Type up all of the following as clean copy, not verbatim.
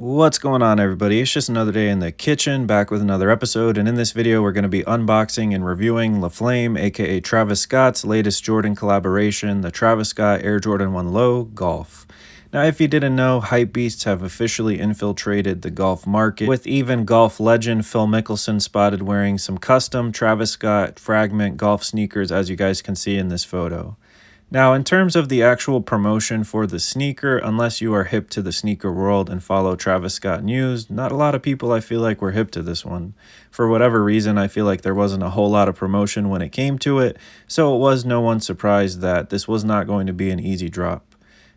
What's going on, everybody? It's just another day in the kitchen, back with another episode, and in this video we're going to be unboxing and reviewing LaFlame, aka Travis Scott's latest Jordan collaboration, the Travis Scott Air Jordan 1 Low Golf. Now, if you didn't know, hypebeasts have officially infiltrated the golf market, with even golf legend Phil Mickelson spotted wearing some custom Travis Scott Fragment golf sneakers, as you guys can see in this photo. Now, in terms of the actual promotion for the sneaker, unless you are hip to the sneaker world and follow Travis Scott news, not a lot of people I feel like were hip to this one. For whatever reason, I feel like there wasn't a whole lot of promotion when it came to it, so it was no one surprised that this was not going to be an easy drop.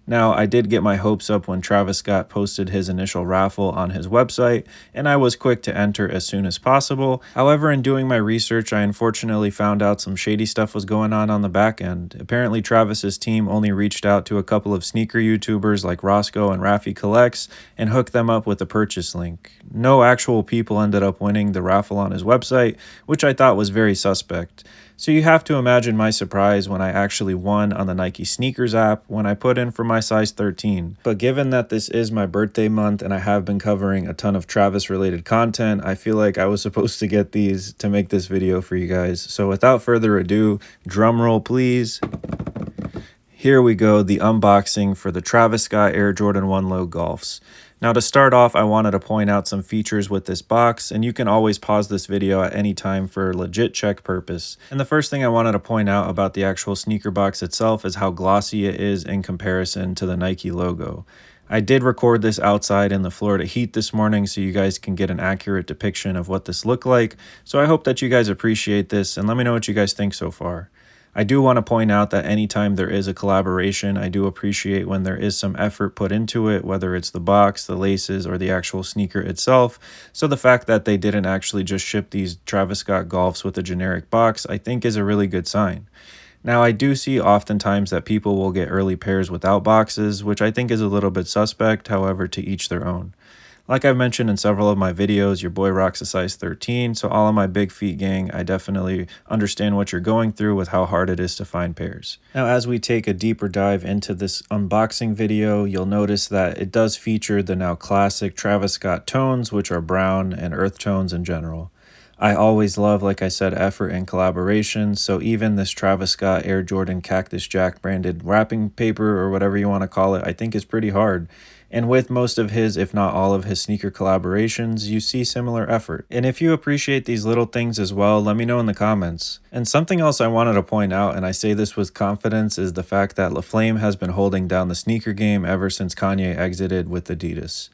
Now, I did get my hopes up when Travis Scott posted his initial raffle on his website, and I was quick to enter as soon as possible. However, in doing my research, I unfortunately found out some shady stuff was going on the back end. Apparently, Travis's team only reached out to a couple of sneaker YouTubers like Roscoe and Rafi Collects and hooked them up with a purchase link. No actual people ended up winning the raffle on his website, which I thought was very suspect. So you have to imagine my surprise when I actually won on the Nike SNKRS app when I put in for my size 13. But given that this is my birthday month and I have been covering a ton of Travis related content, I feel like I was supposed to get these to make this video for you guys. So without further ado, drum roll please. Here we go, the unboxing for the Travis Scott Air Jordan 1 Low Golfs. Now to start off, I wanted to point out some features with this box, and you can always pause this video at any time for legit check purpose. And the first thing I wanted to point out about the actual sneaker box itself is how glossy it is in comparison to the Nike logo. I did record this outside in the Florida heat this morning so you guys can get an accurate depiction of what this looked like, so I hope that you guys appreciate this and let me know what you guys think so far. I do want to point out that anytime there is a collaboration, I do appreciate when there is some effort put into it, whether it's the box, the laces, or the actual sneaker itself. So the fact that they didn't actually just ship these Travis Scott Golfs with a generic box, I think is a really good sign. Now, I do see oftentimes that people will get early pairs without boxes, which I think is a little bit suspect, however, to each their own. Like I've mentioned in several of my videos, your boy rocks a size 13, so all of my big feet gang, I definitely understand what you're going through with how hard it is to find pairs. Now, as we take a deeper dive into this unboxing video, you'll notice that it does feature the now classic Travis Scott tones, which are brown and earth tones in general. I always love, like I said, effort and collaboration, so even this Travis Scott Air Jordan Cactus Jack branded wrapping paper or whatever you want to call it, I think is pretty hard. And with most of his, if not all of his sneaker collaborations, you see similar effort. And if you appreciate these little things as well, let me know in the comments. And something else I wanted to point out, and I say this with confidence, is the fact that LaFlame has been holding down the sneaker game ever since Kanye exited with Adidas.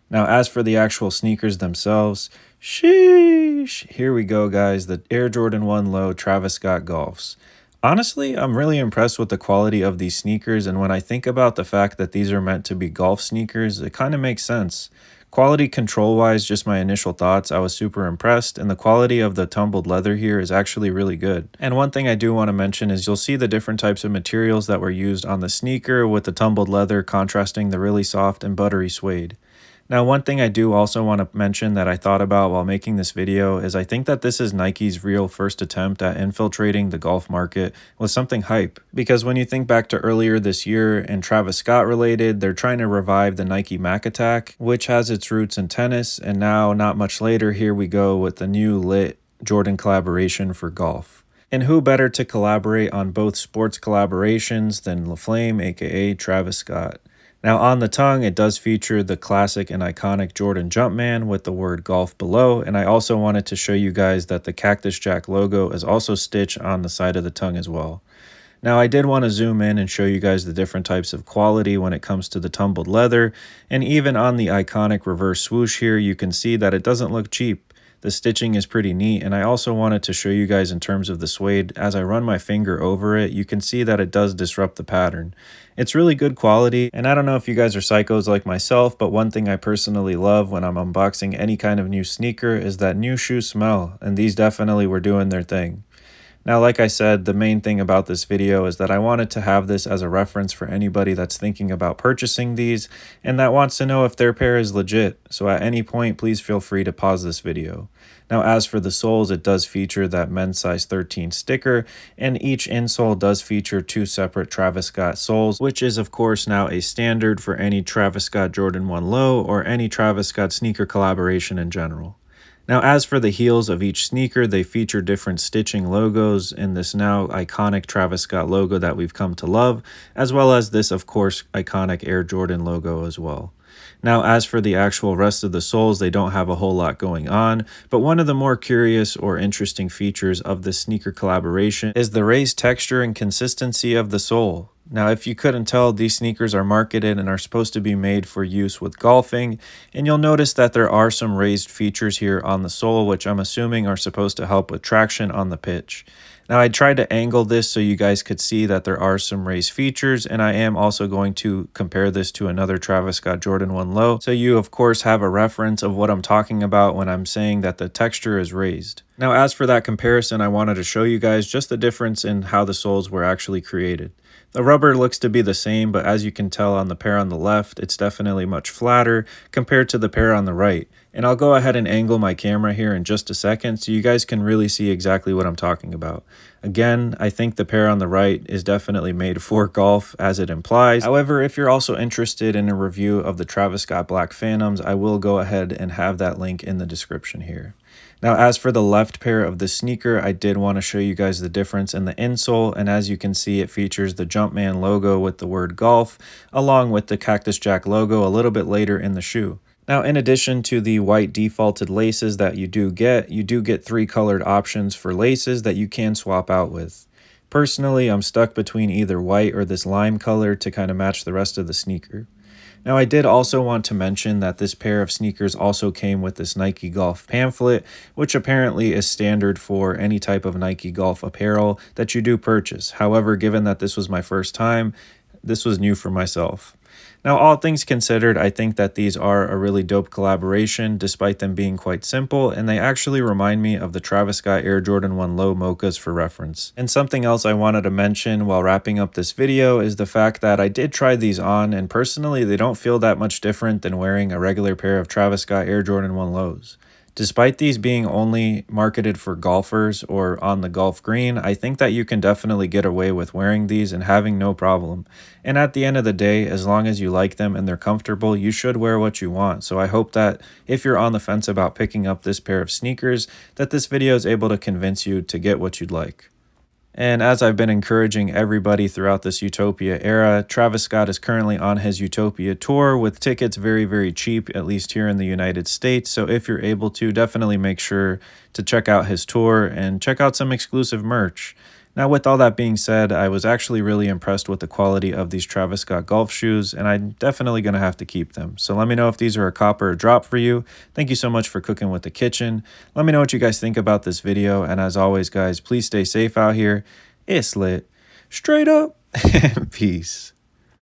Now, as for the actual sneakers themselves, sheesh, here we go, guys, the Air Jordan 1 Low Travis Scott Golfs. Honestly, I'm really impressed with the quality of these sneakers, and when I think about the fact that these are meant to be golf sneakers, it kind of makes sense. Quality control-wise, just my initial thoughts, I was super impressed, and the quality of the tumbled leather here is actually really good. And one thing I do want to mention is you'll see the different types of materials that were used on the sneaker, with the tumbled leather contrasting the really soft and buttery suede. Now, one thing I do also want to mention that I thought about while making this video is I think that this is Nike's real first attempt at infiltrating the golf market with something hype. Because when you think back to earlier this year and Travis Scott related, they're trying to revive the Nike Mac Attack, which has its roots in tennis. And now, not much later, here we go with the new lit Jordan collaboration for golf. And who better to collaborate on both sports collaborations than LaFlame, aka Travis Scott. Now on the tongue, it does feature the classic and iconic Jordan Jumpman with the word golf below, and I also wanted to show you guys that the Cactus Jack logo is also stitched on the side of the tongue as well. Now I did want to zoom in and show you guys the different types of quality when it comes to the tumbled leather, and even on the iconic reverse swoosh here, you can see that it doesn't look cheap. The stitching is pretty neat, and I also wanted to show you guys in terms of the suede. As I run my finger over it, you can see that it does disrupt the pattern. It's really good quality, and I don't know if you guys are psychos like myself, but one thing I personally love when I'm unboxing any kind of new sneaker is that new shoe smell, and these definitely were doing their thing. Now, like I said, the main thing about this video is that I wanted to have this as a reference for anybody that's thinking about purchasing these and that wants to know if their pair is legit. So at any point, please feel free to pause this video. Now, as for the soles, it does feature that men's size 13 sticker, and each insole does feature 2 separate Travis Scott soles, which is of course now a standard for any Travis Scott Jordan 1 Low or any Travis Scott sneaker collaboration in general. Now, as for the heels of each sneaker, they feature different stitching logos in this now iconic Travis Scott logo that we've come to love, as well as this, of course, iconic Air Jordan logo as well. Now, as for the actual rest of the soles, they don't have a whole lot going on, but one of the more curious or interesting features of this sneaker collaboration is the raised texture and consistency of the sole. Now, if you couldn't tell, these sneakers are marketed and are supposed to be made for use with golfing, and you'll notice that there are some raised features here on the sole, which I'm assuming are supposed to help with traction on the pitch. Now, I tried to angle this so you guys could see that there are some raised features, and I am also going to compare this to another Travis Scott Jordan 1 Low, so you of course have a reference of what I'm talking about when I'm saying that the texture is raised. Now, as for that comparison, I wanted to show you guys just the difference in how the soles were actually created. The rubber looks to be the same, but as you can tell on the pair on the left, it's definitely much flatter compared to the pair on the right. And I'll go ahead and angle my camera here in just a second so you guys can really see exactly what I'm talking about. Again, I think the pair on the right is definitely made for golf, as it implies. However, if you're also interested in a review of the Travis Scott Black Phantoms, I will go ahead and have that link in the description here. Now, as for the left pair of the sneaker, I did want to show you guys the difference in the insole, and as you can see, it features the Jumpman logo with the word golf, along with the Cactus Jack logo a little bit later in the shoe. Now, in addition to the white defaulted laces that you do get 3 colored options for laces that you can swap out with. Personally, I'm stuck between either white or this lime color to kind of match the rest of the sneaker. Now, I did also want to mention that this pair of sneakers also came with this Nike Golf pamphlet, which apparently is standard for any type of Nike Golf apparel that you do purchase. However, given that this was my first time, this was new for myself. Now, all things considered, I think that these are a really dope collaboration, despite them being quite simple, and they actually remind me of the Travis Scott Air Jordan 1 Low Mochas for reference. And something else I wanted to mention while wrapping up this video is the fact that I did try these on, and personally, they don't feel that much different than wearing a regular pair of Travis Scott Air Jordan 1 Lows. Despite these being only marketed for golfers or on the golf green, I think that you can definitely get away with wearing these and having no problem. And at the end of the day, as long as you like them and they're comfortable, you should wear what you want. So I hope that if you're on the fence about picking up this pair of sneakers, that this video is able to convince you to get what you'd like. And as I've been encouraging everybody throughout this Utopia era, Travis Scott is currently on his Utopia tour with tickets very, very cheap, at least here in the United States. So if you're able to, definitely make sure to check out his tour and check out some exclusive merch. Now, with all that being said, I was actually really impressed with the quality of these Travis Scott golf shoes, and I'm definitely going to have to keep them. So let me know if these are a cop or a drop for you. Thank you so much for cooking with the kitchen. Let me know what you guys think about this video, and as always, guys, please stay safe out here. It's lit. Straight up. Peace.